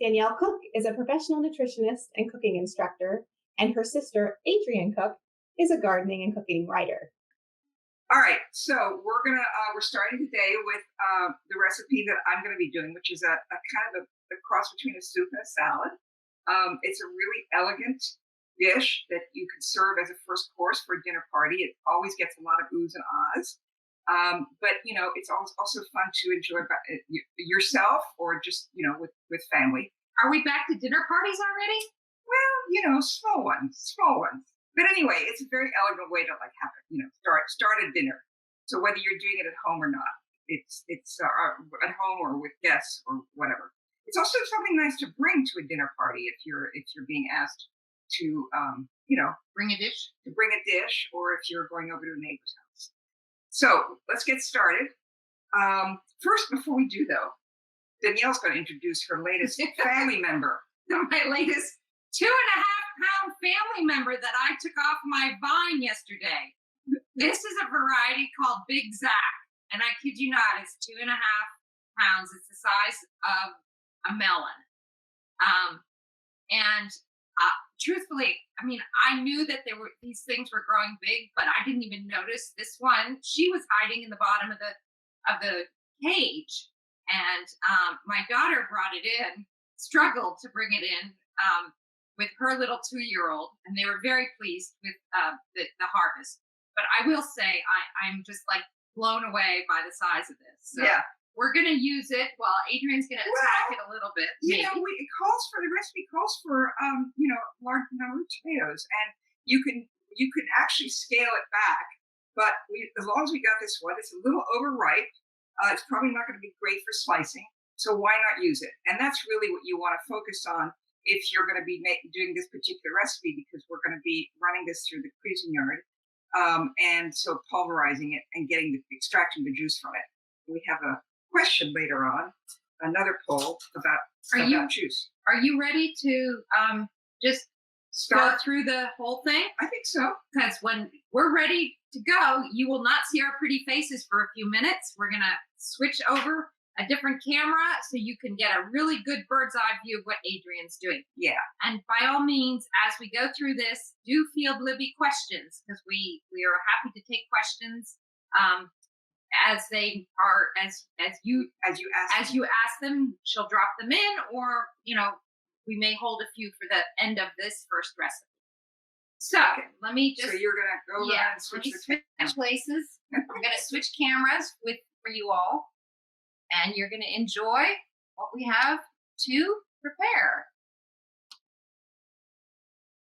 Danielle Cook is a professional nutritionist and cooking instructor, and her sister, Adrienne Cook, is a gardening and cooking writer. All right, so we're starting today with the recipe that I'm going to be doing, which is a kind of a cross between a soup and a salad. It's a really elegant dish that you can serve as a first course for a dinner party. It always gets a lot of oohs and ahs. But it's also fun to enjoy by yourself or just, with family. Are we back to dinner parties already? Well, small ones. But anyway, it's a very elegant way to start a dinner. So whether you're doing it at home or not, it's at home or with guests or whatever. It's also something nice to bring to a dinner party if you're being asked to, bring a dish. To bring a dish, or if you're going over to a neighbor's house. So let's get started. First, before we do though, Danielle's going to introduce her latest family member. My latest 2.5-pound family member that I took off my vine yesterday. This is a variety called Big Zack, and I kid you not, it's 2.5 pounds. It's the size of a melon. Truthfully, I knew that these things were growing big, but I didn't even notice this one. She was hiding in the bottom of the cage, and my daughter brought it in, struggled to bring it in with her little 2-year-old, and they were very pleased with the harvest. But I will say, I'm just like blown away by the size of this. So yeah. We're going to use it while Adrienne's going to attack it a little bit. The recipe calls for large number of tomatoes, and you can actually scale it back. But as long as we got this one, it's a little overripe. It's probably not going to be great for slicing, so why not use it? And that's really what you want to focus on if you're going to be doing this particular recipe, because we're going to be running this through the Cuisinart, and so pulverizing it and extracting the juice from it. We have a question later on, another poll about juice. Are you ready to just go through the whole thing? I think so. Because when we're ready to go, you will not see our pretty faces for a few minutes. We're going to switch over a different camera so you can get a really good bird's eye view of what Adrienne's doing. Yeah. And by all means, as we go through this, do field Libby questions, because we are happy to take questions as they are, as you ask them. She'll drop them in, or we may hold a few for the end of this first recipe. So let me just. So you're gonna go and switch places. I'm gonna switch cameras for you all, and you're gonna enjoy what we have to prepare.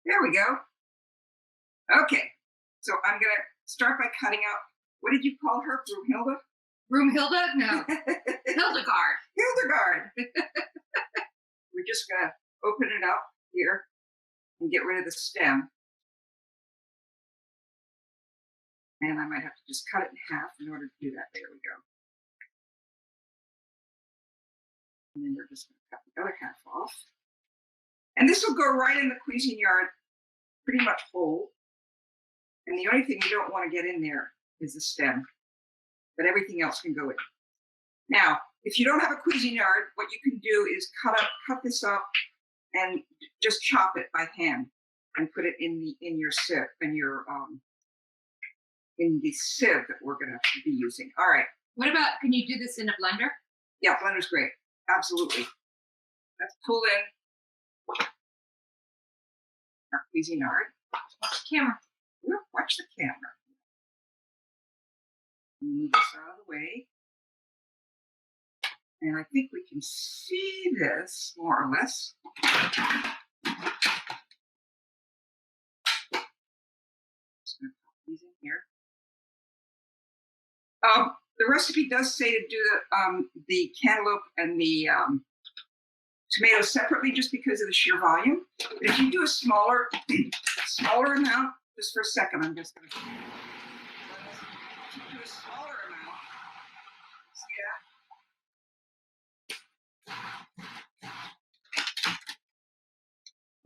There we go. Okay, so I'm gonna start by cutting out. What did you call her? Broomhilda? Broomhilda? No. Hildegard. Hildegard. We're just going to open it up here and get rid of the stem. And I might have to just cut it in half in order to do that. There we go. And then we're just going to cut the other half off. And this will go right in the Cuisinart, pretty much whole. And the only thing you don't want to get in there is the stem, but everything else can go in. Now, if you don't have a Cuisinart, what you can do is cut this up and just chop it by hand and put it in your sieve, in the sieve that we're going to be using. All right. What about, can you do this in a blender? Yeah, blender's great. Absolutely. Let's pull in our Cuisinart. Watch the camera. Watch the camera. Move this out of the way. And I think we can see this more or less. Just going to put these in here. The recipe does say to do the cantaloupe and the tomatoes separately, just because of the sheer volume. But if you do a smaller amount, just for a second, I'm just going to. Do a smaller amount. See that?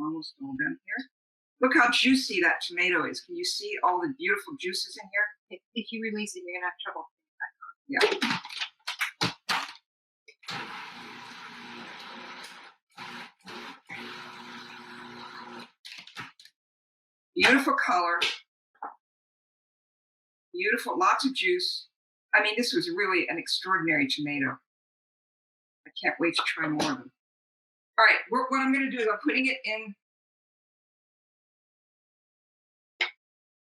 Almost all done here. Look how juicy that tomato is. Can you see all the beautiful juices in here? If you release it, you're going to have trouble. Yeah. Beautiful color. Beautiful, lots of juice. I mean, this was really an extraordinary tomato. I can't wait to try more of them. All right, what I'm going to do is I'm putting it in.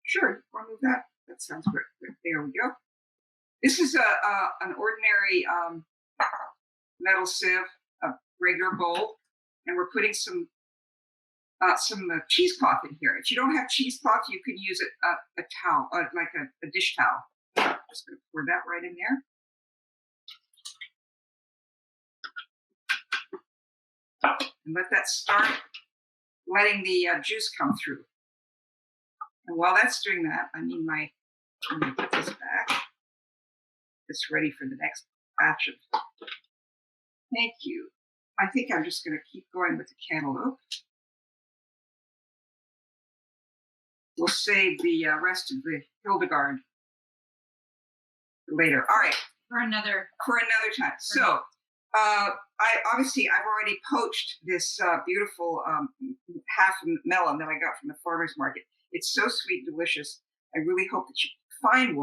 Sure, want to move that? That sounds great. There we go. This is an ordinary metal sieve, a regular bowl, and we're putting some cheesecloth in here. If you don't have cheesecloth, you can use a towel, like a dish towel. Just going to pour that right in there. And let that start letting the juice come through. And while that's doing that, I'm going to put this back. It's ready for the next batch of. Thank you. I think I'm just going to keep going with the cantaloupe. We'll save the rest of the Hildegard for later. All right. For another time. So, I've already poached this beautiful half melon that I got from the farmer's market. It's so sweet and delicious. I really hope that you find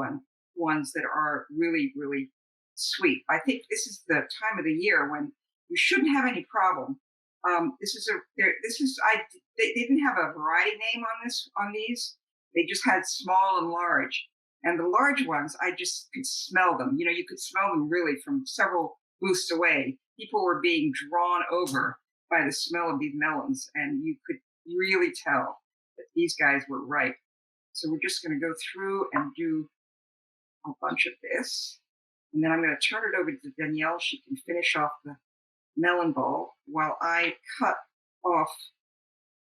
ones that are really, really sweet. I think this is the time of the year when you shouldn't have any problem. They didn't have a variety name on these. They just had small and large. And the large ones, I just could smell them. You could smell them really from several booths away. People were being drawn over by the smell of these melons, and you could really tell that these guys were ripe. So we're just going to go through and do a bunch of this. And then I'm going to turn it over to Danielle. She can finish off the melon bowl while I cut off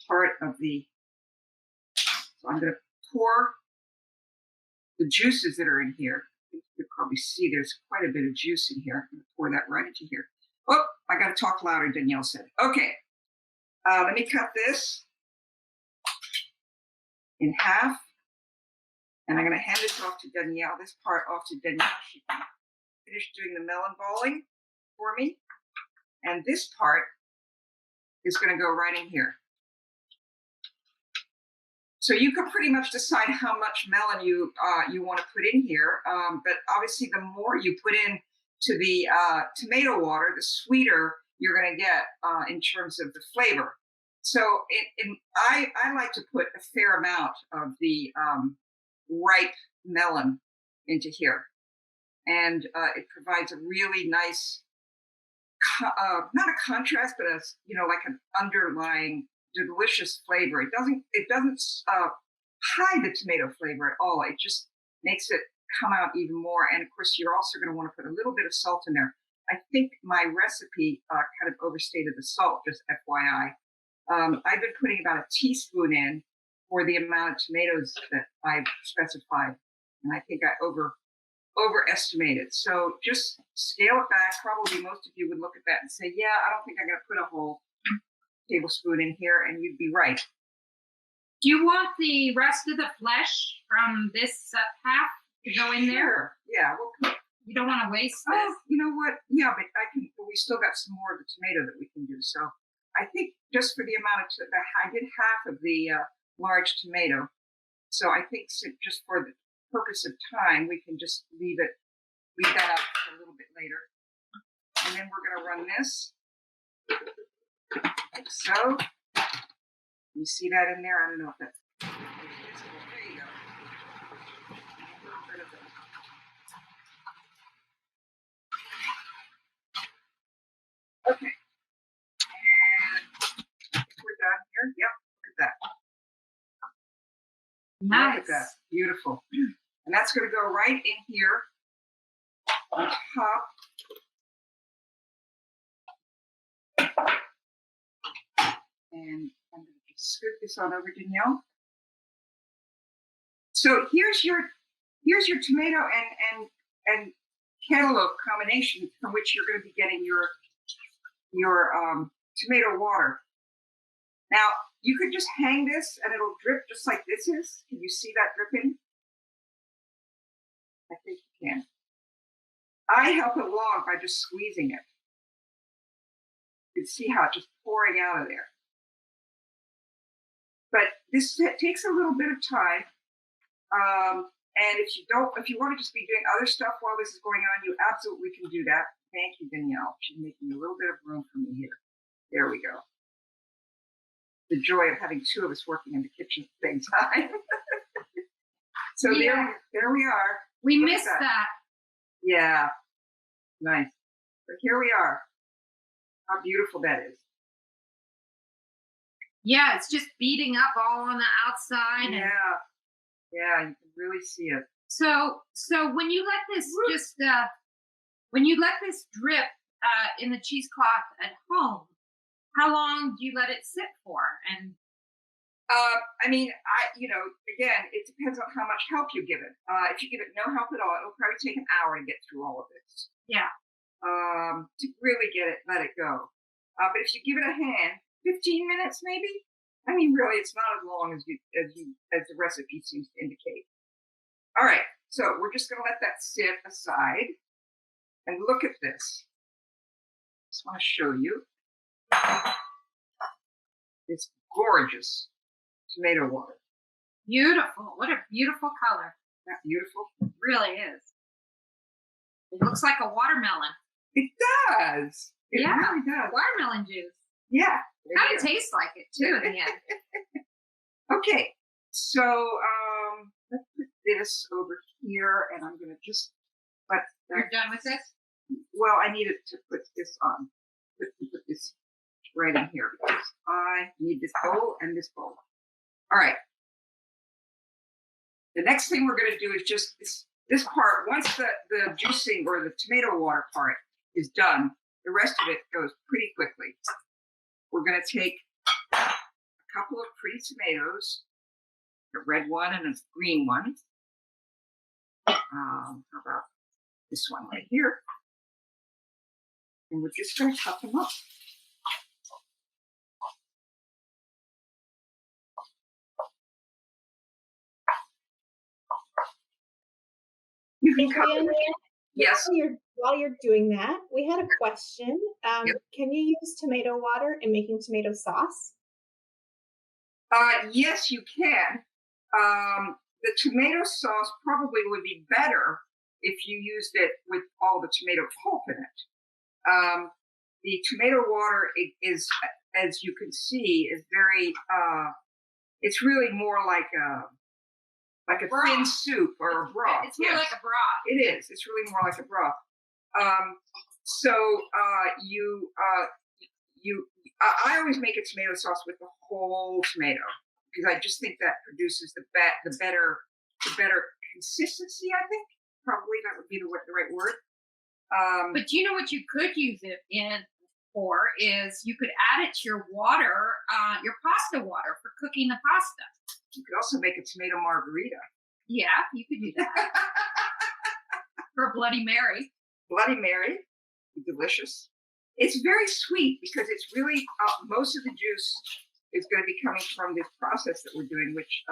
part of the. So I'm going to pour the juices that are in here. You can probably see there's quite a bit of juice in here. I'm going to pour that right into here. Oh, I got to talk louder, Danielle said. Okay, let me cut this in half. And I'm going to hand this off to Danielle, this part off to Danielle. She can finish doing the melon balling for me. And this part is going to go right in here. So you can pretty much decide how much melon you want to put in here. But obviously, the more you put in to the tomato water, the sweeter you're going to get in terms of the flavor. So I like to put a fair amount of the ripe melon into here. And it provides a really nice, not a contrast, but like an underlying delicious flavor. It doesn't hide the tomato flavor at all. It just makes it come out even more. And of course, you're also going to want to put a little bit of salt in there. I think my recipe kind of overstated the salt, just FYI. I've been putting about a teaspoon in for the amount of tomatoes that I've specified. And I think I overestimated. So just scale it back. Probably most of you would look at that and say, yeah, I don't think I'm going to put a whole tablespoon in here, and you'd be right. Do you want the rest of the flesh from this half to go in there? Yeah, you don't want to waste this. Oh, you know what? Yeah, but we still got some more of the tomato that we can do. So I think just for the amount of I did half of the large tomato. So I think just for the purpose of time, we can just leave that up for a little bit later. And then we're going to run this. Like so. You see that in there? I don't know if that's visible. There you go. A little bit of it. Okay. And we're done here. Yep. Look at that. Nice. Look at that. Beautiful. And that's going to go right in here on top. And I'm going to just scoop this on over, Danielle. So here's your tomato and cantaloupe combination from which you're going to be getting your tomato water. Now you could just hang this and it'll drip just like this is. Can you see that dripping? I think you can. I help it along by just squeezing it. You can see how it's just pouring out of there. But this takes a little bit of time. And if you want to just be doing other stuff while this is going on, you absolutely can do that. Thank you, Danielle. She's making a little bit of room for me here. There we go. The joy of having two of us working in the kitchen at the same time. So Yeah. there we are. We Look at missed that. Yeah, nice. But here we are. How beautiful that is. Yeah, it's just beating up all on the outside. Yeah, yeah, you can really see it. So when you let this drip in the cheesecloth at home, how long do you let it sit for? And Again, it depends on how much help you give it. If you give it no help at all, it'll probably take an hour to get through all of this. yeah, To really let it go. But if you give it a hand, 15 minutes maybe. I mean, really, it's not as long as the recipe seems to indicate. All right, so we're just going to let that sit aside and look at this. Just want to show you this gorgeous tomato water. beautiful. What a beautiful color. Isn't that beautiful? It really is. It looks like a watermelon. It does. It Yeah. really does. Watermelon juice. Yeah. there Kind you of go. tastes like it too in the end. Okay, so let's put this over here, and I'm going to just let You're done with this? Well, I needed to put this on. Put this right in here because I need this bowl and this bowl. All right. The next thing we're going to do is just this part. Once the juicing or the tomato water part is done, the rest of it goes pretty quickly. We're going to take a couple of pretty tomatoes, a red one and a green one. How about this one right here? And we're just going to cut them up. You can cut them. Adrienne, Yes. while you're doing that, we had a question. Yep. Can you use tomato water in making tomato sauce? Yes, you can. The tomato sauce probably would be better if you used it with all the tomato pulp in it. The tomato water is, as you can see, is very. It's really more like a thin soup or a broth. It's more like a broth. It is. It's really more like a broth. I always make a tomato sauce with the whole tomato because I just think that produces the better consistency. I think probably that would be the right word. But you know what you could use it for is you could add it to your water, your pasta water for cooking the pasta. You could also make a tomato margarita. Yeah, you could do that. For a Bloody Mary. Bloody Mary, delicious. It's very sweet because it's really most of the juice is going to be coming from this process that we're doing, which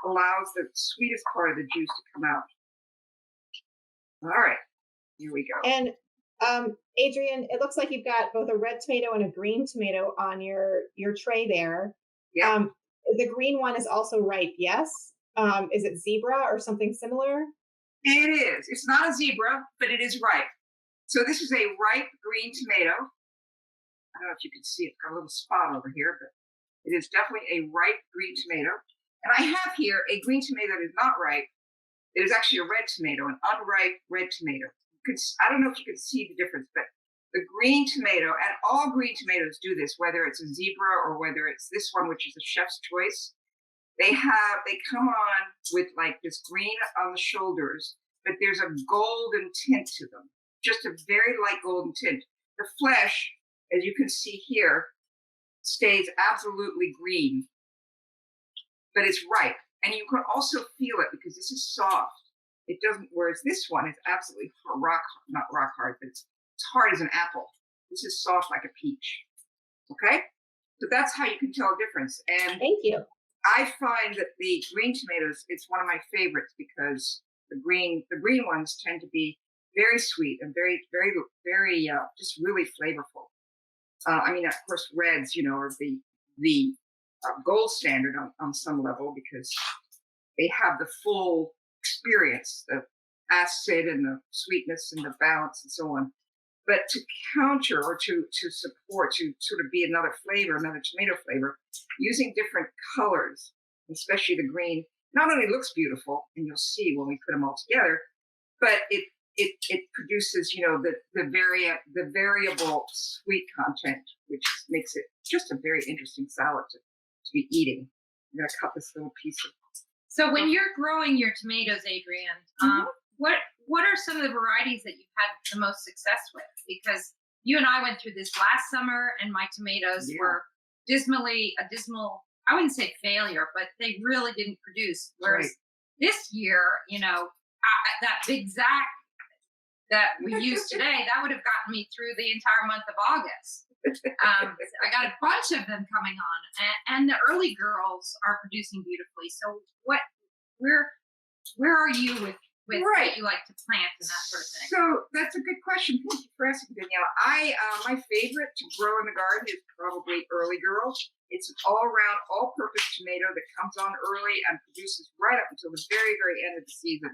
allows the sweetest part of the juice to come out. All right, here we go. And Adrienne, it looks like you've got both a red tomato and a green tomato on your tray there. Yeah. The green one is also ripe, yes? Is it zebra or something similar? It is. It's not a zebra, but it is ripe. So this is a ripe green tomato. I don't know if you can see it. It's got a little spot over here, but it is definitely a ripe green tomato. And I have here a green tomato that is not ripe. It is actually a red tomato, an unripe red tomato. I don't know if you can see the difference, but the green tomato, and all green tomatoes do this, whether it's a zebra or whether it's this one, which is a chef's choice. They come on with like this green on the shoulders, but there's a golden tint to them, just a very light golden tint. The flesh, as you can see here, stays absolutely green, but it's ripe. And you can also feel it because this is soft. It doesn't, whereas this one is absolutely not rock hard, but it's hard as an apple. This is soft like a peach. Okay? So that's how you can tell a difference. And Thank you. I find that the green tomatoes, it's one of my favorites because the green ones tend to be very sweet and very, very, very, just really flavorful. I mean, of course, reds, are the gold standard on some level because they have the full experience, the acid and the sweetness and the balance and so on. But to counter or to support, to sort of be another flavor, another tomato flavor, using different colors, especially the green, not only looks beautiful, and you'll see when we put them all together, but it produces, the variable sweet content, which makes it just a very interesting salad to be eating. I'm gonna cut this little piece of. So when you're growing your tomatoes, Adrienne, what are some of the varieties that you've had the most success with? Because you and I went through this last summer, and my tomatoes were a dismal, I wouldn't say failure, but they really didn't produce. Whereas this year, that big Zac that we use today, that would have gotten me through the entire month of August. I got a bunch of them coming on, and the early girls are producing beautifully. So where are you with what you like to plant and that sort of thing? So that's a good question. Thank you for asking, Danielle. My favorite to grow in the garden is probably early girl. It's an all-around, all-purpose tomato that comes on early and produces right up until the very, very end of the season.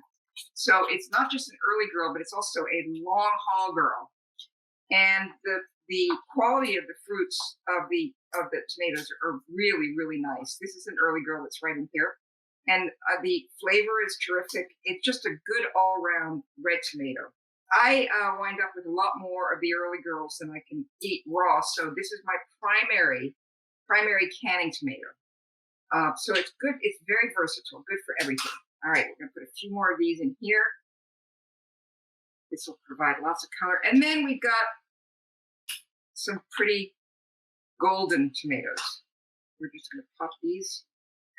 So it's not just an early girl, but it's also a long haul girl. And the quality of the fruits of the tomatoes are really, really nice. This is an early girl that's right in here. And the flavor is terrific. It's just a good all-around red tomato. I wind up with a lot more of the early girls than I can eat raw. So this is my primary canning tomato. So it's good. It's very versatile, good for everything. All right, we're going to put a few more of these in here. This will provide lots of color. And then we've got some pretty golden tomatoes. We're just going to pop these,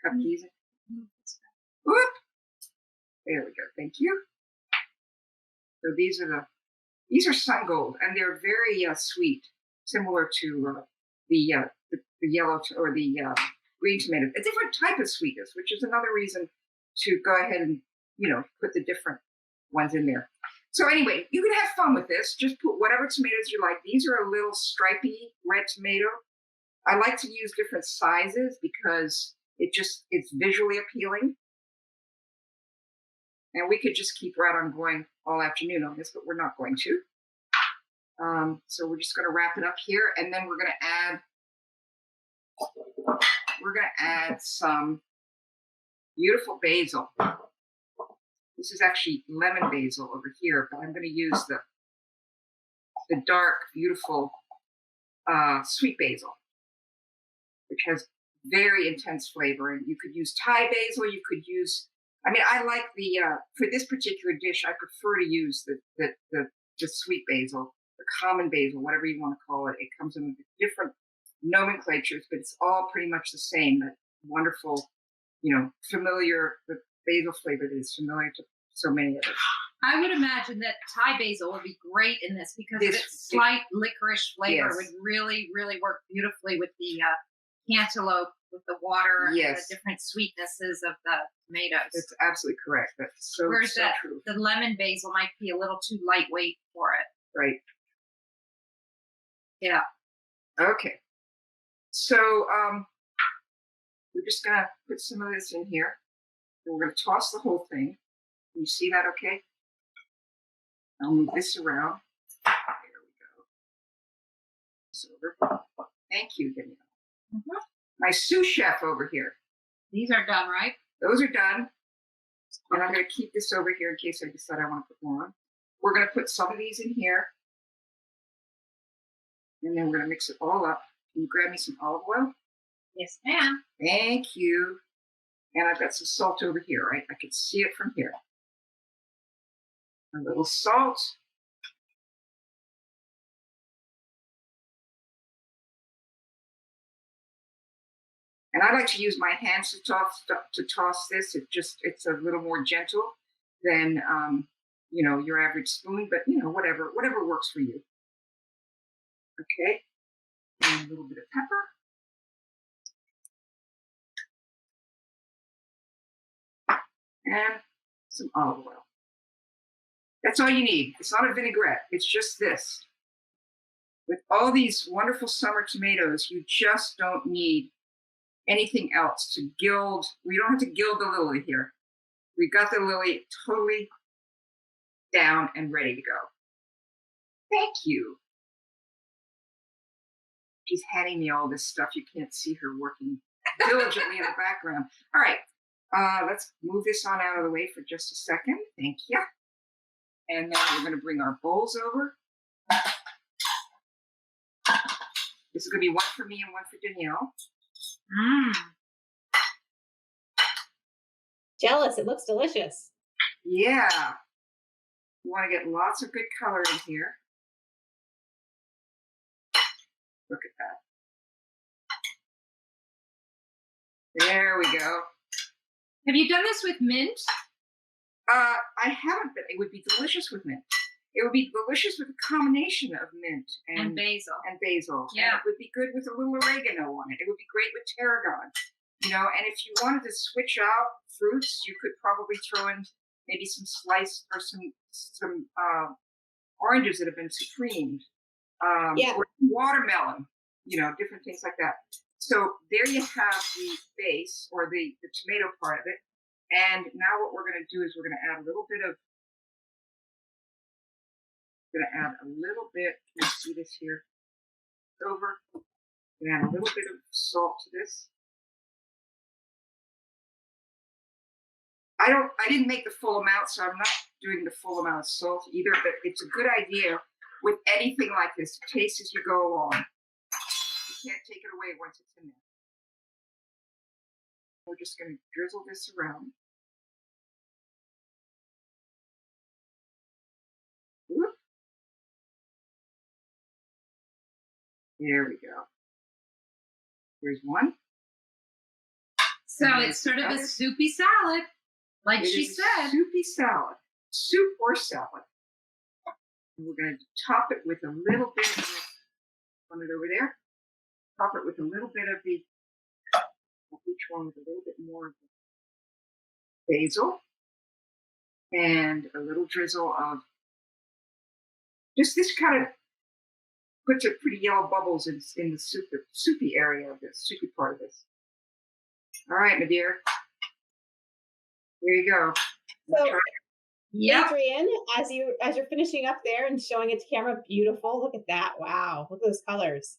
cut these in. Whoop. There we go. Thank you. So these are sun gold, and they're very sweet, similar to the yellow or the green tomato. A different type of sweetness, which is another reason to go ahead and put the different ones in there. So anyway, you can have fun with this. Just put whatever tomatoes you like. These are a little stripy red tomato. I like to use different sizes because it's visually appealing. And we could just keep right on going all afternoon on this, but we're not going to. So we're just going to wrap it up here, and then we're going to add some beautiful basil. This is actually lemon basil over here, but I'm going to use the dark, beautiful sweet basil, which has very intense flavor. And you could use Thai basil. You could use, I like for this particular dish, I prefer to use the sweet basil, the common basil, whatever you want to call it. It comes in with different nomenclatures, but it's all pretty much the same. That wonderful, familiar, the basil flavor that is familiar to so many of us. I would imagine that Thai basil would be great in this because its slight licorice flavor would really, really work beautifully with the cantaloupe, with the water, and the different sweetnesses of the tomatoes. That's absolutely correct. That's so true. The lemon basil might be a little too lightweight for it. Right. Yeah. Okay. So we're just gonna put some of this in here. And we're gonna toss the whole thing. Can you see that okay? I'll move this around. There we go. This over. Thank you, Danielle. Mm-hmm. My sous chef over here. These are done, right? Those are done. And I'm going to keep this over here in case I decide I want to put more on. We're going to put some of these in here. And then we're going to mix it all up. Can you grab me some olive oil? Yes, ma'am. Thank you. And I've got some salt over here, right? I can see it from here. A little salt. And I like to use my hands to toss this. It's a little more gentle than your average spoon, but whatever works for you. Okay, and a little bit of pepper. And some olive oil. That's all you need. It's not a vinaigrette. It's just this. With all these wonderful summer tomatoes, you just don't need anything else to gild. We don't have to gild the lily here. We got the lily totally down and ready to go. Thank you. She's handing me all this stuff. You can't see her working diligently in the background. All right, let's move this on out of the way for just a second. Thank you. And then we're going to bring our bowls over. This is going to be one for me and one for Danielle. Jealous. It looks delicious. Yeah. You want to get lots of good color in here. Look at that. There we go. Have you done this with mint? I haven't, but it would be delicious with mint. It would be delicious with a combination of mint And basil. Yeah. And it would be good with a little oregano on it. It would be great with tarragon. And if you wanted to switch out fruits, you could probably throw in maybe some sliced or some oranges that have been supremed. Or watermelon, different things like that. So there you have the base or the tomato part of it. And now what we're going to do is we're going to add a little bit. You see this here? Over. We're going to add a little bit of salt to this. I didn't make the full amount, so I'm not doing the full amount of salt either, but it's a good idea with anything like this to taste as you go along. You can't take it away once it's in there. We're just going to drizzle this around. Whoop. There we go. Here's one. So it's sort of a soupy salad, like she said. Soupy salad. Soup or salad. And we're going to top it with a little bit of it over there. Top it with a little bit of each one with a little bit more of the basil. And a little drizzle of just this kind of puts a pretty yellow bubbles in the soupy area of this, soupy part of this. All right, my dear. There you go. So, Adrienne, as you're finishing up there and showing it to camera, beautiful. Look at that. Wow. Look at those colors.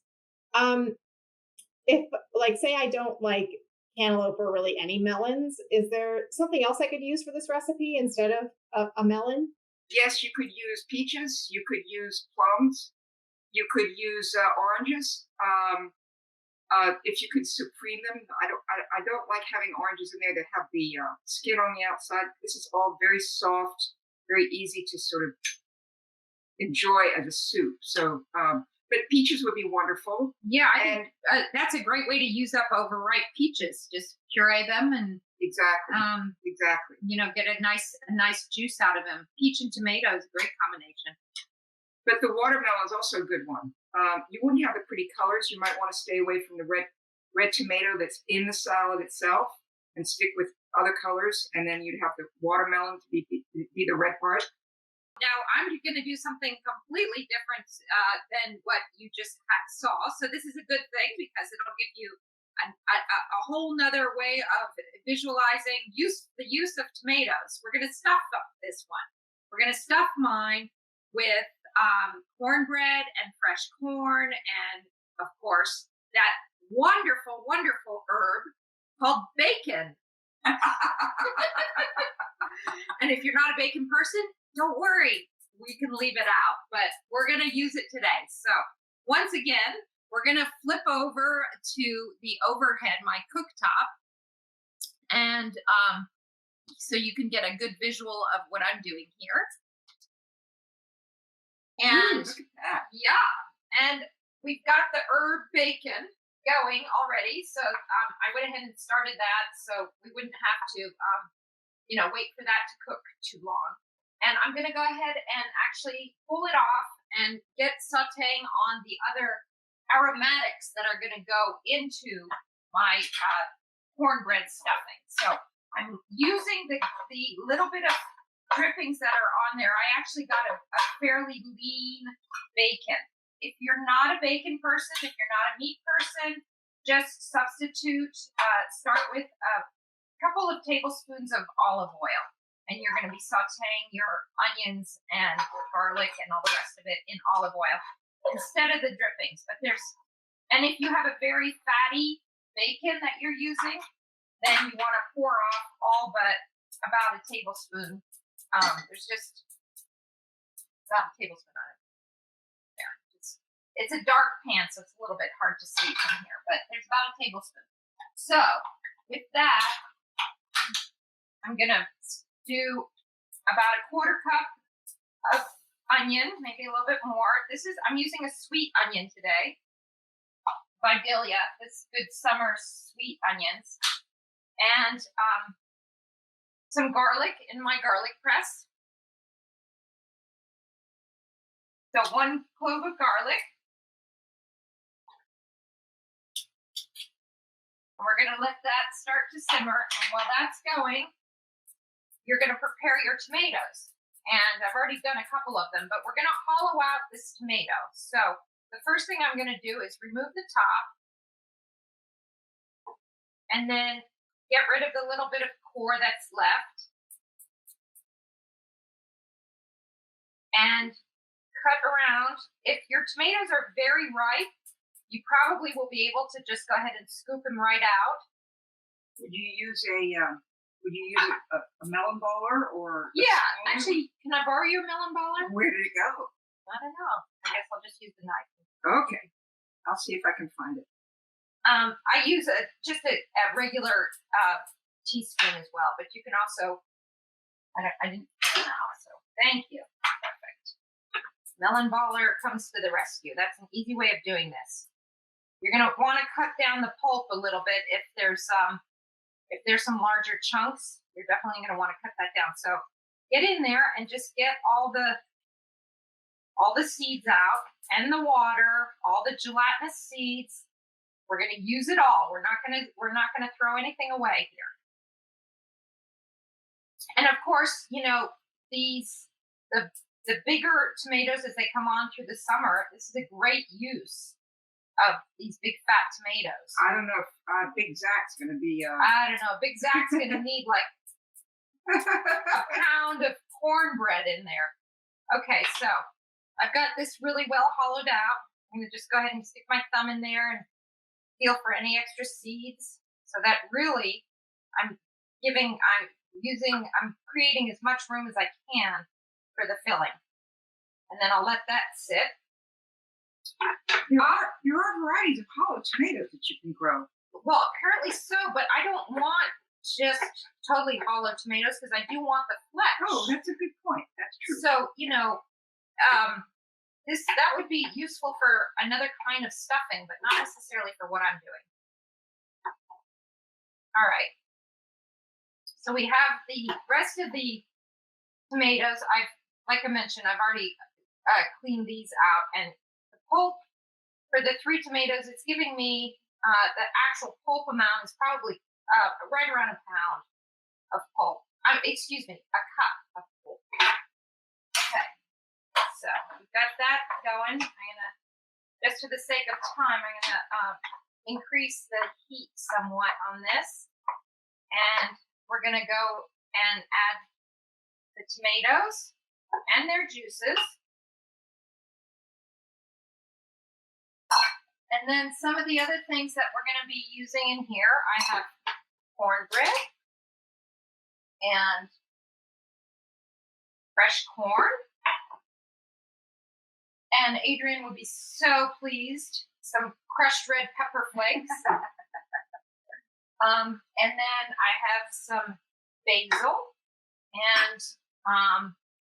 If say I don't like cantaloupe or really any melons, is there something else I could use for this recipe instead of a melon? Yes, you could use peaches. You could use plums. You could use oranges. If you could supreme them, I don't like having oranges in there that have the skin on the outside. This is all very soft, very easy to sort of enjoy as a soup. So, but peaches would be wonderful. Yeah, I think that's a great way to use up overripe peaches. Just puree them and exactly. Get a nice juice out of them. Peach and tomato is a great combination. But the watermelon is also a good one. You wouldn't have the pretty colors. You might want to stay away from the red tomato that's in the salad itself and stick with other colors. And then you'd have the watermelon to be the red part. Now, I'm going to do something completely different than what you just saw. So this is a good thing because it'll give you a whole nother way of visualizing the use of tomatoes. We're going to stuff this one. We're going to stuff mine with cornbread and fresh corn and, of course, that wonderful, wonderful herb called bacon. And if you're not a bacon person, don't worry. We can leave it out, but we're going to use it today. So once again, we're going to flip over to the overhead, my cooktop, and so you can get a good visual of what I'm doing here. And look at that. Yeah, and we've got the herb bacon going already. So I went ahead and started that so we wouldn't have to, wait for that to cook too long. And I'm going to go ahead and actually pull it off and get sauteing on the other aromatics that are going to go into my cornbread stuffing. So I'm using the little bit of drippings that are on there. I actually got a fairly lean bacon. If you're not a bacon person, if you're not a meat person, just substitute, start with a couple of tablespoons of olive oil. And you're going to be sauteing your onions and garlic and all the rest of it in olive oil instead of the drippings. And if you have a very fatty bacon that you're using, then you want to pour off all but about a tablespoon. There's just about a tablespoon on it. There. It's a dark pan, so it's a little bit hard to see from here, but there's about a tablespoon. So with that, I'm going to do about a quarter cup of onion, maybe a little bit more. I'm using a sweet onion today by Delia. This good summer sweet onions. And some garlic in my garlic press. So 1 clove of garlic. And we're going to let that start to simmer. And while that's going, you're going to prepare your tomatoes. And I've already done a couple of them, but we're going to hollow out this tomato. So the first thing I'm going to do is remove the top and then get rid of the little bit of core that's left and cut around. If your tomatoes are very ripe, you probably will be able to just go ahead and scoop them right out. Would you use a melon baller or? Yeah, actually, can I borrow your melon baller? Where did it go? I don't know. I guess I'll just use the knife. Okay, I'll see if I can find it. I use just a regular teaspoon as well, but you can also. I didn't know now, so thank you. Perfect. Melon baller comes to the rescue. That's an easy way of doing this. You're gonna want to cut down the pulp a little bit if there's some larger chunks. You're definitely going to want to cut that down. So get in there and just get all the seeds out and the water, all the gelatinous seeds. We're going to use it all. We're not going to throw anything away here. And of course, the bigger tomatoes as they come on through the summer, this is a great use of these big fat tomatoes. I don't know if Big Zach's going to be. I don't know. Big Zach's going to need like a pound of cornbread in there. Okay, so I've got this really well hollowed out. I'm going to just go ahead and stick my thumb in there and feel for any extra seeds. So that really, I'm creating as much room as I can for the filling. And then I'll let that sit. There are varieties of hollow tomatoes that you can grow. Well, apparently so, but I don't want just totally hollow tomatoes because I do want the flesh. Oh, that's a good point. That's true. So, that would be useful for another kind of stuffing, but not necessarily for what I'm doing. All right. So we have the rest of the tomatoes. Like I mentioned, I've already cleaned these out, and the pulp for the 3 tomatoes, it's giving me the actual pulp amount is probably right around a pound of pulp. Excuse me, a cup of pulp. Okay, so we've got that going. I'm gonna, just for the sake of time, I'm gonna increase the heat somewhat on this, and we're gonna go and add the tomatoes and their juices. And then some of the other things that we're going to be using in here, I have cornbread and fresh corn. And Adrienne would be so pleased. Some crushed red pepper flakes. And then I have some basil. And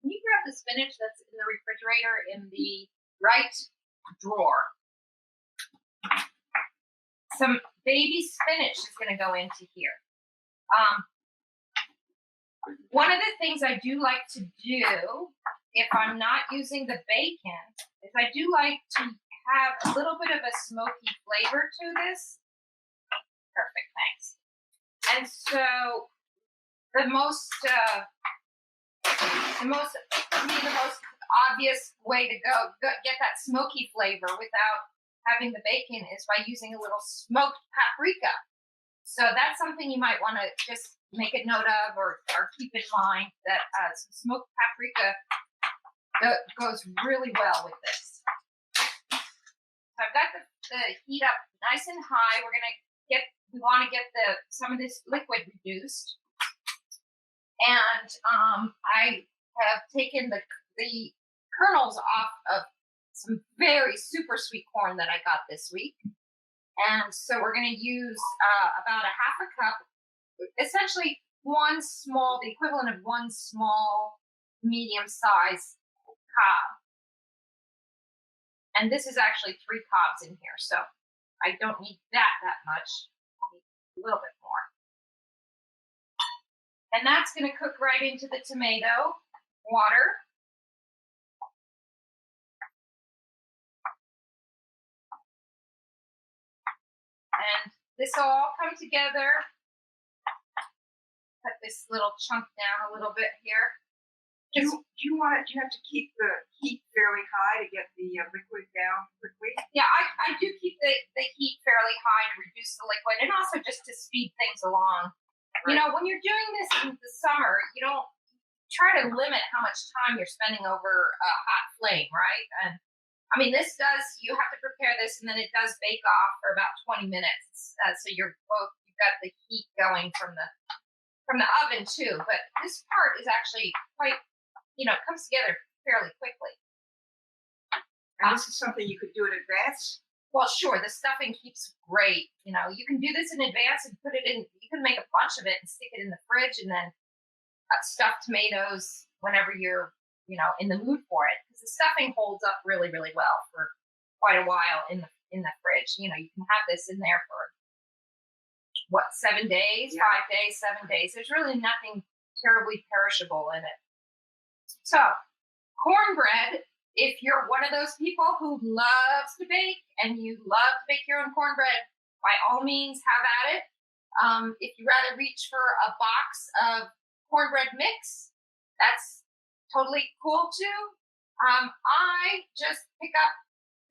can you grab the spinach that's in the refrigerator in the right drawer? Some baby spinach is going to go into here. One of the things I do like to do if I'm not using the bacon is I do like to have a little bit of a smoky flavor to this. Perfect, thanks. And so the most obvious way to go get that smoky flavor without having the bacon is by using a little smoked paprika. So that's something you might want to just make a note of or keep in mind that some smoked paprika goes really well with this. So I've got the heat up nice and high. We want to get some of this liquid reduced. And I have taken the kernels off of some very super sweet corn that I got this week. And so we're going to use about a half a cup, essentially the equivalent of one small medium-sized cob. And this is actually 3 cobs in here, so I don't need that much. I need a little bit more. And that's going to cook right into the tomato water. And this will all come together. Cut this little chunk down a little bit here. Do you have to keep the heat fairly high to get the liquid down quickly? Yeah, I do keep the heat fairly high to reduce the liquid and also just to speed things along. Right. You know, when you're doing this in the summer, you don't try to limit how much time you're spending over a hot flame, right? And I mean, you have to prepare this, and then it does bake off for about 20 minutes. So you've got the heat going from the oven too. But this part is actually quite, it comes together fairly quickly. And this is something you could do in advance? Well, sure. The stuffing keeps great. You can do this in advance and put it in. You can make a bunch of it and stick it in the fridge, and then stuff tomatoes whenever you're in the mood for it, because the stuffing holds up really, really well for quite a while in the fridge. You can have this in there for 7 days, Yeah. 5 days, 7 days. There's really nothing terribly perishable in it. So, cornbread, if you're one of those people who loves to bake and you love to bake your own cornbread, by all means, have at it. If you rather reach for a box of cornbread mix, that's totally cool too. I just pick up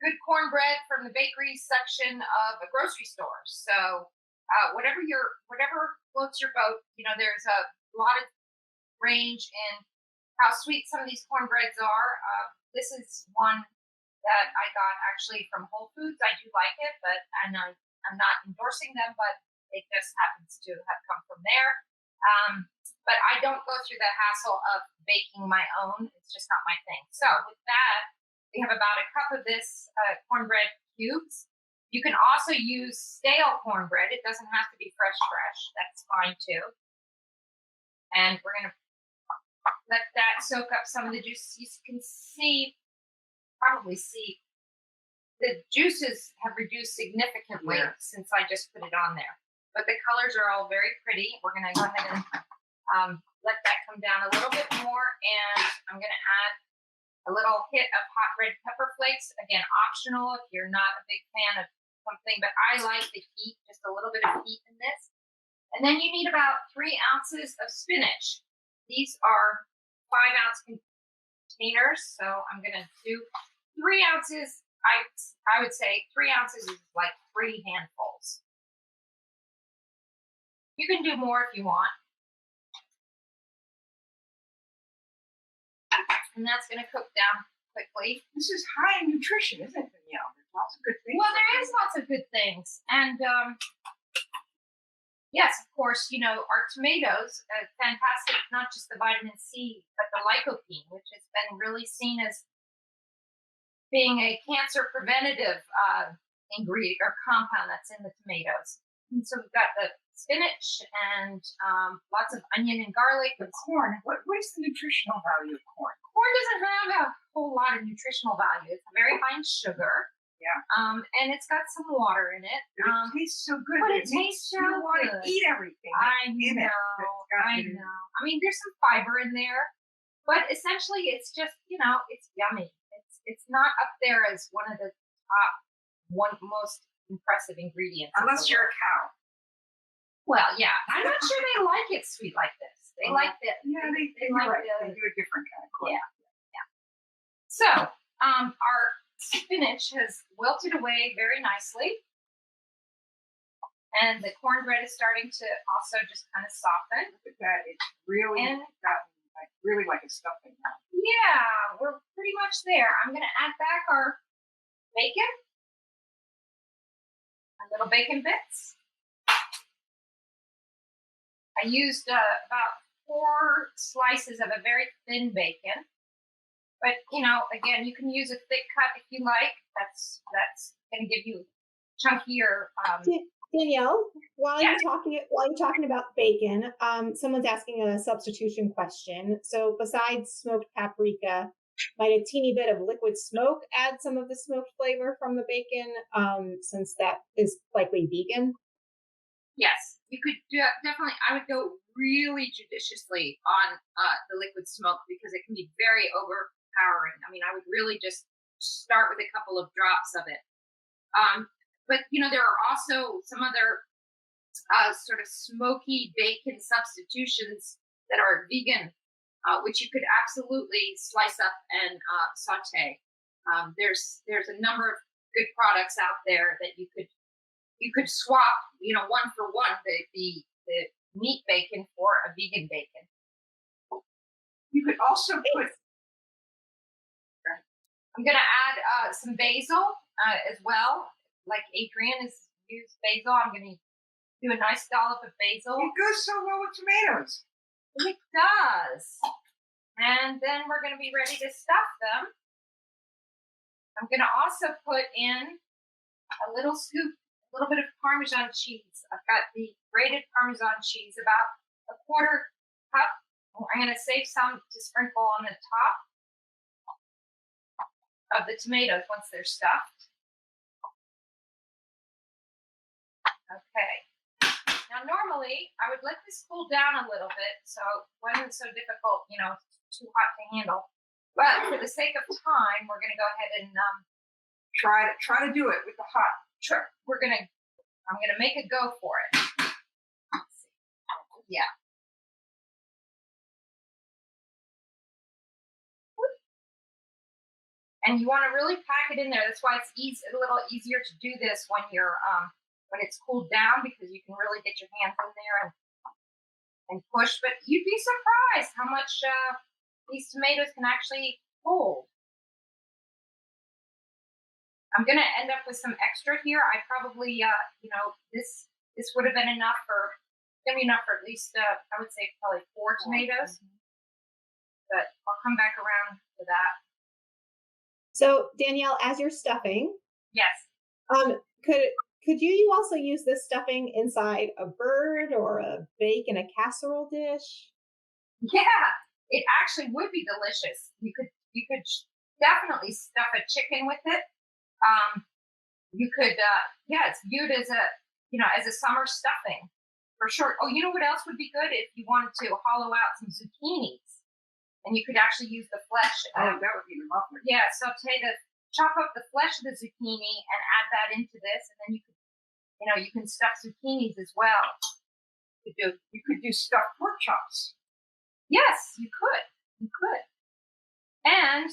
good cornbread from the bakery section of a grocery store. So whatever floats your boat, there's a lot of range in how sweet some of these cornbreads are. This is one that I got actually from Whole Foods. I do like it, but I'm not endorsing them, but it just happens to have come from there. But I don't go through the hassle of baking my own. It's just not my thing. So with that, we have about a cup of this cornbread cubes. You can also use stale cornbread. It doesn't have to be fresh. That's fine too. And we're going to let that soak up some of the juice. You can probably see, the juices have reduced significantly since I just put it on there. But the colors are all very pretty. We're going to go ahead and let that come down a little bit more, and I'm going to add a little hit of hot red pepper flakes. Again, optional if you're not a big fan of something, but I like the heat, just a little bit of heat in this. And then you need about 3 ounces of spinach. These are 5-ounce containers, so I'm going to do 3 ounces. I would say 3 ounces is like 3 handfuls. You can do more if you want. And that's going to cook down quickly. This is high in nutrition, isn't it, Danielle? There's lots of good things. Well, there is lots of good things. And yes, of course, our tomatoes are fantastic, not just the vitamin C, but the lycopene, which has been really seen as being a cancer preventative ingredient or compound that's in the tomatoes. And so we've got the spinach and lots of onion and garlic. The corn. What is the nutritional value of corn? Corn doesn't have a whole lot of nutritional value. It's very high in sugar. Yeah. And it's got some water in it. It tastes so good. But it tastes so you want good. to eat everything. I in know. It. I know. I mean, there's some fiber in there, but essentially, it's just it's yummy. It's not up there as one of the top most impressive ingredients. Unless you're a cow. Well, yeah, I'm not sure they like it sweet like this. They like it. Yeah, they like it. They do a different kind of corn. Yeah. So, our spinach has wilted away very nicely. And the cornbread is starting to also just kind of soften. Look at that. It's really gotten really like a stuffing now. Yeah, we're pretty much there. I'm going to add back our bacon, our little bacon bits. I used about 4 slices of a very thin bacon. But, again, you can use a thick cut if you like. That's going to give you chunkier. Danielle, while you're talking about bacon, someone's asking a substitution question. So besides smoked paprika, might a teeny bit of liquid smoke add some of the smoked flavor from the bacon, since that is likely vegan? Yes, you could definitely. I would go really judiciously on the liquid smoke because it can be very overpowering. I mean, I would really just start with a couple of drops of it. But, there are also some other sort of smoky bacon substitutions that are vegan, which you could absolutely slice up and saute. There's a number of good products out there that you could swap, one for one, the meat bacon for a vegan bacon. You could also put. I'm going to add some basil as well. Like Adrienne has used basil, I'm going to do a nice dollop of basil. It goes so well with tomatoes. It does. And then we're going to be ready to stuff them. I'm going to also put in a little bit of Parmesan cheese. I've got the grated Parmesan cheese, about a 1/4 cup. I'm going to save some to sprinkle on the top of the tomatoes once they're stuffed. Okay. Now, normally, I would let this cool down a little bit, so it wasn't so difficult, it's too hot to handle. But for the sake of time, we're going to go ahead and try to do it with the hot. Sure. I'm going to make a go for it. Let's see. Yeah. And you want to really pack it in there. That's why it's a little easier to do this when when it's cooled down, because you can really get your hands in there and push. But you'd be surprised how much these tomatoes can actually hold. I'm going to end up with some extra here. I probably, this would have been enough for at least, I would say probably 4 tomatoes. But I'll come back around to that. So Danielle, as you're stuffing, yes, could you also use this stuffing inside a bird or a bake in a casserole dish? Yeah, it actually would be delicious. You could definitely stuff a chicken with it. You could, it's viewed as a summer stuffing for sure. Oh, you know what else would be good if you wanted to hollow out some zucchinis, and you could actually use the flesh. That would be lovely. Yeah, chop up the flesh of the zucchini and add that into this, and then you can stuff zucchinis as well. You could do stuffed pork chops. Yes, you could. And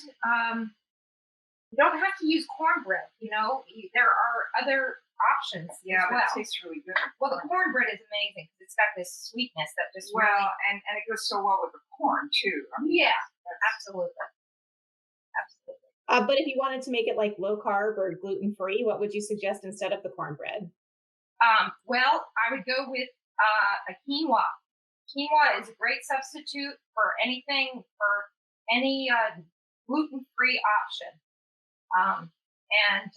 you don't have to use cornbread. There are other options. Yeah, as well. It tastes really good. Well, the cornbread is amazing because it's got this sweetness that just and it goes so well with the corn too. I mean, yeah, absolutely. But if you wanted to make it like low carb or gluten free, what would you suggest instead of the cornbread? Well, I would go with a quinoa. Quinoa is a great substitute for any gluten-free option. And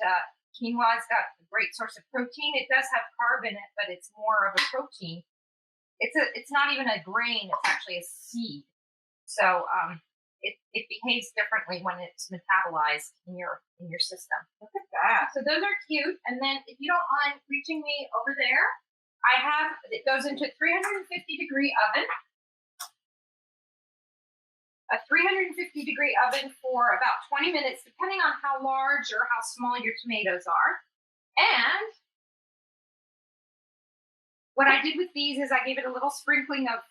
quinoa's got a great source of protein. It does have carb in it, but it's more of a protein. It's not even a grain. It's actually a seed. So it behaves differently when it's metabolized in your system. Look at that. So those are cute. And then if you don't mind reaching me over there, it goes into a 350-degree oven. A 350-degree oven for about 20 minutes, depending on how large or how small your tomatoes are. And what I did with these is I gave it a little sprinkling of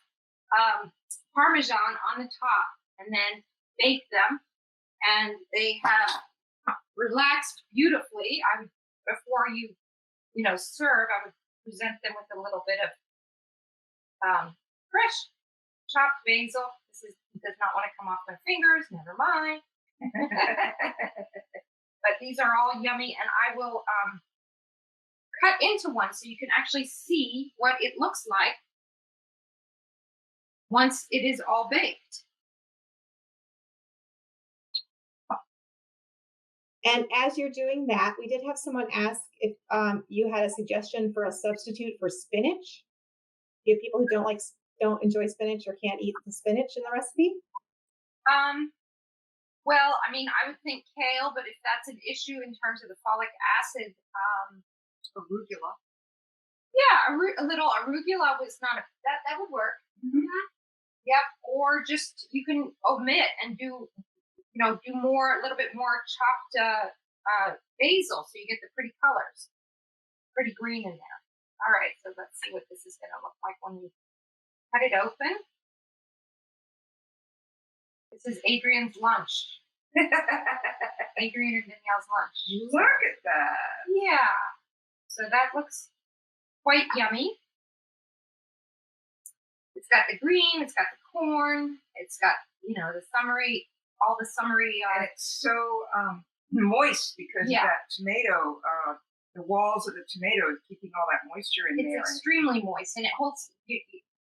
Parmesan on the top and then baked them. And they have relaxed beautifully, I would, before you, serve, I would present them with a little bit of fresh chopped basil. Does not want to come off my fingers. Never mind. But these are all yummy, and I will cut into one so you can actually see what it looks like once it is all baked. And as you're doing that, we did have someone ask if you had a suggestion for a substitute for spinach. Do you have people who don't enjoy spinach or can't eat the spinach in the recipe? Well, I mean, I would think kale, but if that's an issue in terms of the folic acid, Arugula. yeah, a little arugula was not that would work. Mm-hmm. Yep. Or just you can omit and do a little bit more chopped basil, so you get the pretty colors, pretty green in there. All right, so let's see what this is going to look like when you cut it open. This is Adrienne's lunch. Adrienne and Danielle's lunch. Look at that. Yeah. So that looks quite yummy. It's got the green, it's got the corn, it's got, all the summery. And it's so moist because of that tomato. The walls of the tomato is keeping all that moisture in there. It's extremely moist, and it holds, you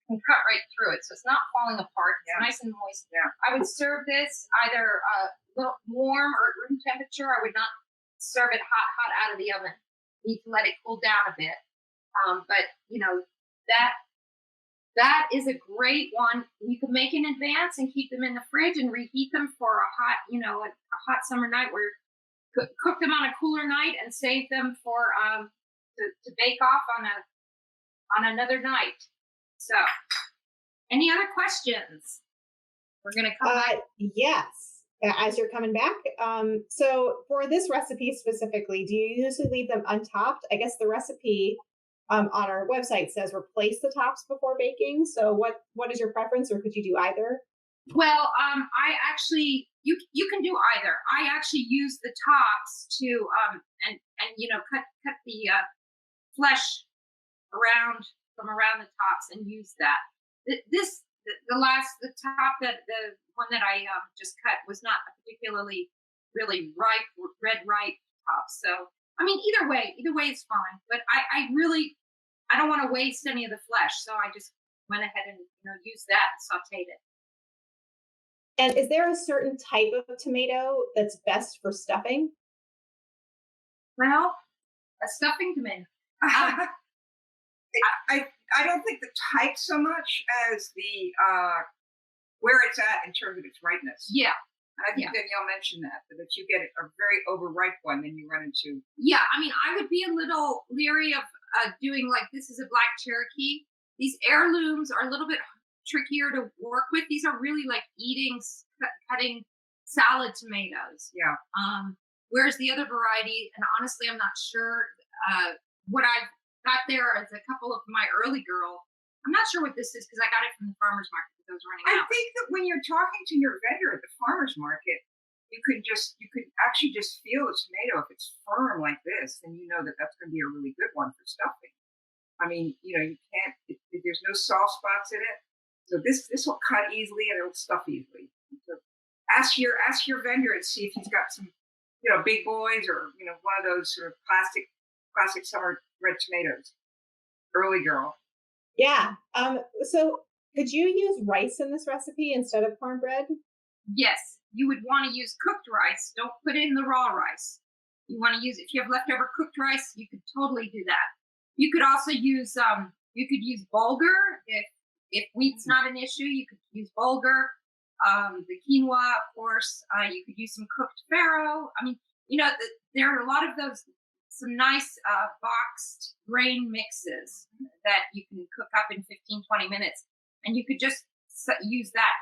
can cut right through it, so it's not falling apart. It's nice and moist. Yeah. I would serve this either a little warm or at room temperature. I would not serve it hot out of the oven. You need to let it cool down a bit. But that is a great one. You can make in advance and keep them in the fridge and reheat them for a hot summer night, where cook them on a cooler night and save them for to bake off on another night. So, any other questions? We're gonna come back. Yes, as you're coming back. So for this recipe specifically, do you usually leave them untopped? I guess the recipe on our website says replace the tops before baking. So what is your preference, or could you do either? Well, I actually you can do either. I actually use the tops to and cut the flesh around the tops and use that. The one that I just cut was not a particularly really ripe red ripe top. So I mean, either way is fine. But I don't want to waste any of the flesh, so I just went ahead and used that and sautéed it. And is there a certain type of tomato that's best for stuffing? Well, a stuffing tomato. I don't think the type so much as the where it's at in terms of its ripeness. Yeah. And I think Danielle mentioned that if you get a very overripe one, then you run into. Yeah, I mean, I would be a little leery of doing like this is a black Cherokee. These heirlooms are a little bit trickier to work with. These are really like cutting salad tomatoes. Yeah. Whereas the other variety, and honestly, I'm not sure what I've got there as a couple of my early girl. I'm not sure what this is because I got it from the farmer's market that was running out. I think that when you're talking to your vendor at the farmer's market, you could actually just feel the tomato. If it's firm like this, then you know that that's going to be a really good one for stuffing. I mean, you can't. There's no soft spots in it, so this will cut easily and it'll stuff easily. So ask your vendor and see if he's got some, big boys or one of those sort of classic summer red tomatoes. Early girl. Yeah. So could you use rice in this recipe instead of cornbread? Yes. You would want to use cooked rice. Don't put in the raw rice. You want to use, if you have leftover cooked rice, you could totally do that. You could also use bulgur. If wheat's not an issue, you could use bulgur. The quinoa, of course. You could use some cooked farro. I mean, there are a lot of those, some nice boxed grain mixes that you can cook up in 15, 20 minutes. And you could just use that.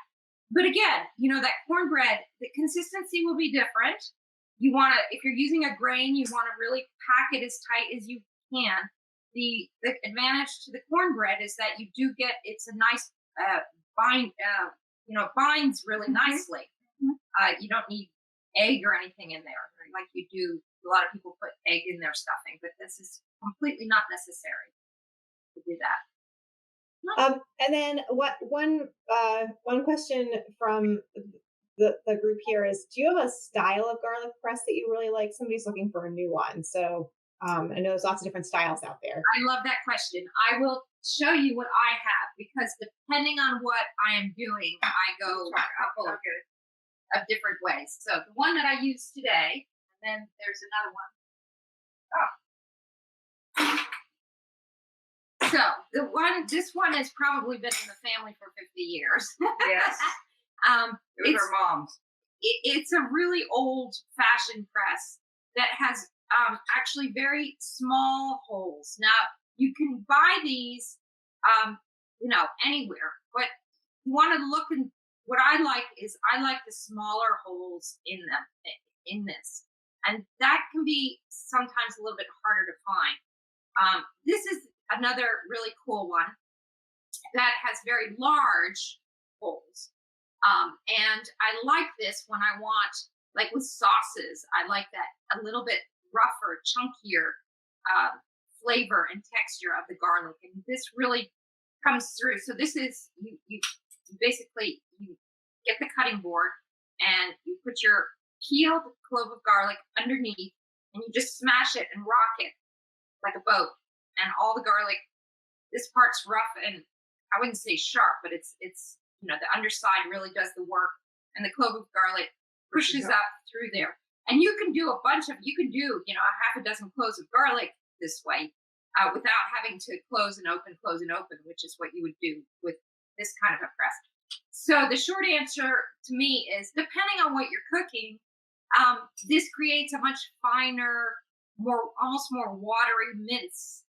But again, that cornbread, the consistency will be different. You want to, if you're using a grain, you want to really pack it as tight as you can. The advantage to the cornbread is that you do get, it's a nice bind, it binds really nicely. You don't need egg or anything in there, like you do. A lot of people put egg in their stuffing, but this is completely not necessary to do that. And then one question from the group here is, do you have a style of garlic press that you really like? Somebody's looking for a new one. So I know there's lots of different styles out there. I love that question. I will show you what I have, because depending on what I am doing, I go a couple of different ways. So the one that I use today, and then there's another one. So this one has probably been in the family for 50 years. Yes. It was our mom's. It's a really old-fashioned press that has actually very small holes. Now, you can buy these, anywhere, but you want to look, and what I like the smaller holes in them, in this. And that can be sometimes a little bit harder to find. This is another really cool one that has very large holes. And I like this when I want, like with sauces, I like that a little bit rougher, chunkier flavor and texture of the garlic. And this really comes through. So this is, you basically, you get the cutting board and you put your peeled clove of garlic underneath, and you just smash it and rock it like a boat. And all the garlic, this part's rough and I wouldn't say sharp, but it's the underside really does the work, and the clove of garlic pushes up through there. And you can do a a half a dozen cloves of garlic this way without having to close and open, which is what you would do with this kind of a press. So the short answer to me is, depending on what you're cooking, this creates a much finer, almost more watery mince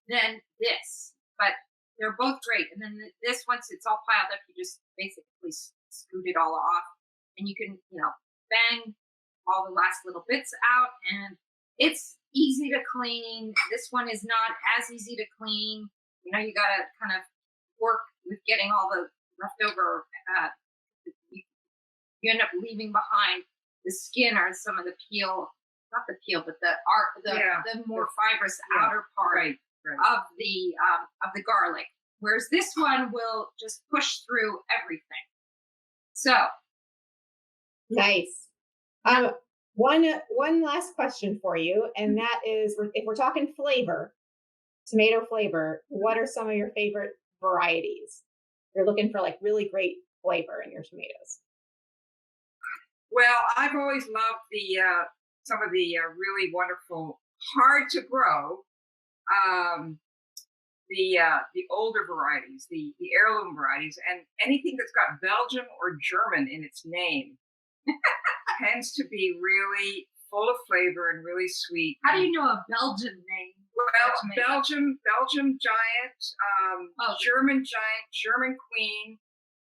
than this. But they're both great. And then this, once it's all piled up, you just basically scoot it all off, and you can, bang all the last little bits out, and it's easy to clean. This one is not as easy to clean. You got to kind of work with getting all the leftover, you end up leaving behind the skin or some of the peel, not the peel, but the more fibrous outer part of the garlic. Whereas this one will just push through everything. So nice. One last question for you, and that is, if we're talking flavor, tomato flavor, what are some of your favorite varieties? You're looking for like really great flavor in your tomatoes. Well, I've always loved some of the really wonderful, hard to grow, the older varieties, the heirloom varieties, and anything that's got Belgium or German in its name tends to be really full of flavor and really sweet. How do you know a Belgian name? Well, Belgium giant, German giant, German queen,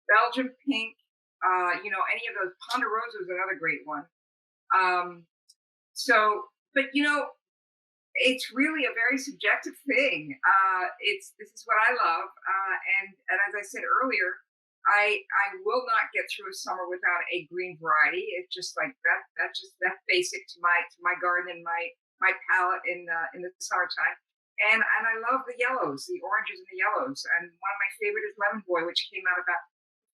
Belgian pink. Any of those. Ponderosa is another great one. It's really a very subjective thing. This is what I love, and as I said earlier, I will not get through a summer without a green variety. It's just like that. That's basic to my garden and my palette in the summertime. And I love the yellows, the oranges and the yellows. And one of my favorite is Lemon Boy, which came out about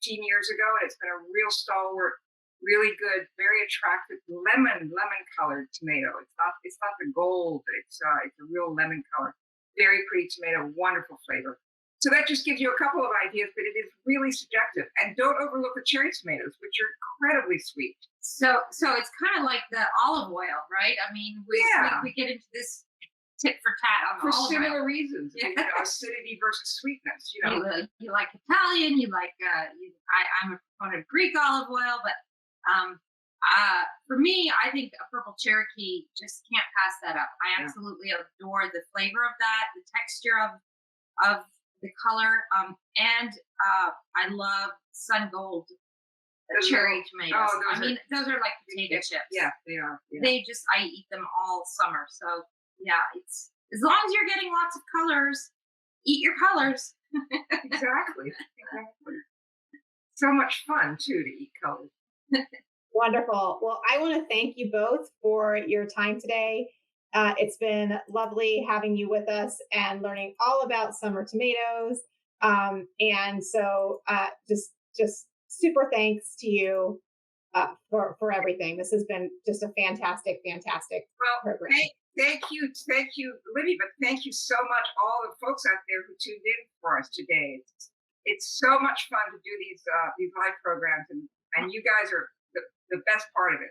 15 years ago, and it's been a real stalwart, really good, very attractive lemon colored tomato. It's not the gold. It's a real lemon color. Very pretty tomato, wonderful flavor. So that just gives you a couple of ideas, but it is really subjective. And don't overlook the cherry tomatoes, which are incredibly sweet. So it's kind of like the olive oil, right? I mean, we get into this tit for tat on for olive similar oil. Reasons. Acidity versus sweetness. You like Italian. You like. I'm a proponent of Greek olive oil, but for me, I think a purple Cherokee just can't pass that up. I absolutely adore the flavor of that, the texture of the color, and I love sun gold cherry tomatoes. Those are like potato chips. Yeah, they are. Yeah. I eat them all summer. So yeah, it's as long as you're getting lots of colors, eat your colors. Exactly. So much fun too to eat colors. Wonderful. Well, I want to thank you both for your time today. It's been lovely having you with us and learning all about summer tomatoes. And so, just super thanks to you for everything. This has been just a fantastic, fantastic Well, program. thank you, Libby, but thank you so much, all the folks out there who tuned in for us today. It's so much fun to do these live programs, and you guys are the best part of it.